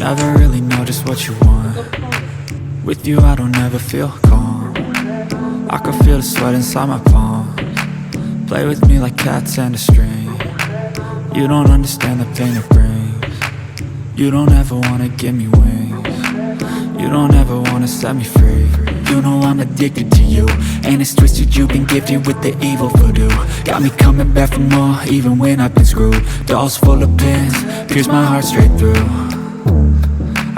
Never really know just what you want. With you I don't ever feel calm. I can feel the sweat inside my palms. Play with me like cats and a string. You don't understand the pain it brings. You don't ever wanna give me wings. You don't ever wanna set me free. You know I'm addicted to you, and it's twisted, you've been gifted with the evil voodoo. Got me coming back for more, even when I've been screwed. Dolls full of pins, pierce my heart straight through.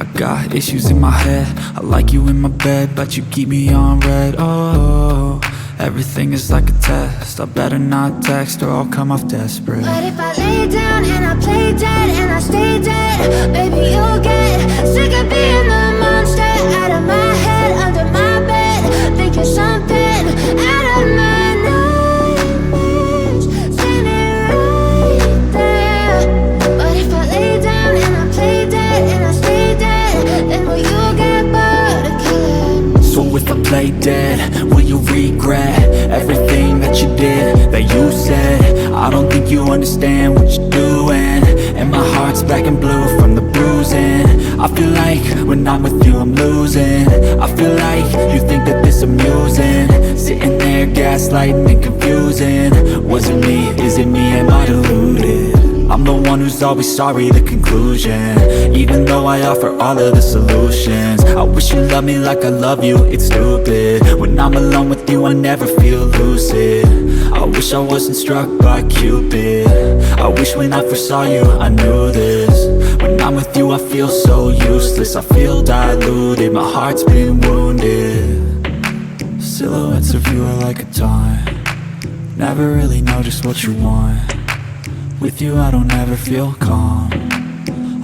I got issues in my head, I like you in my bed, but you keep me on red. Oh, everything is like a test, I better not text or I'll come off desperate. But if I lay down and I play dead and I stay dead, baby you'll get sick of being the monster out of my head, under my bed, thinking something out of my nightmares, standing right there. But if I lay down and I play dead and I stay dead, then will you get bored of killing me? So if I play dead, will you regret everything that you did, that you said? I don't think you understand what you're doing, and my heart's black and blue from the bruising. I feel like when I'm with you I'm losing. I feel like you think that this amusing, sitting there gaslighting and confusing. Was it me? Is it me? Am I deluded? I'm the one who's always sorry, the conclusion, even though I offer all of the solutions. I wish you loved me like I love you, it's stupid. When I'm alone with you I never feel lucid. I wish I wasn't struck by Cupid. I wish when I first saw you I knew this. When I'm with you I feel so useless, I feel diluted, my heart's been wounded. Silhouettes of you are like a taunt. Never really know just what you want. With you I don't ever feel calm.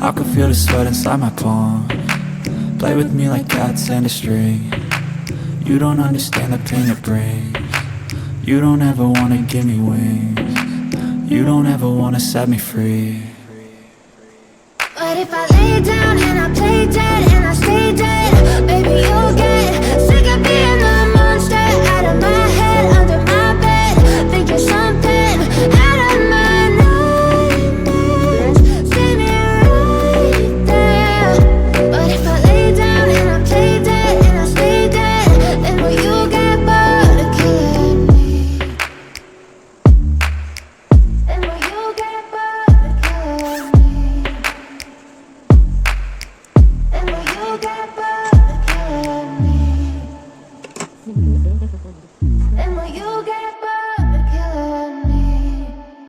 I can feel the sweat inside my palms. Play with me like cats and a string. You don't understand the pain it brings. You don't ever wanna give me wings. You don't ever wanna set me free. But if I lay down and I play dead and I stay dead, baby you'll get sick of being the monster out of my head, under my bed, thinking something out of my nightmares, standing right there. But if I lay down and I play dead and I stay dead, then will you get bored of killing me? Then will you get bored of killing me? And will you get bored of killing me? And will you get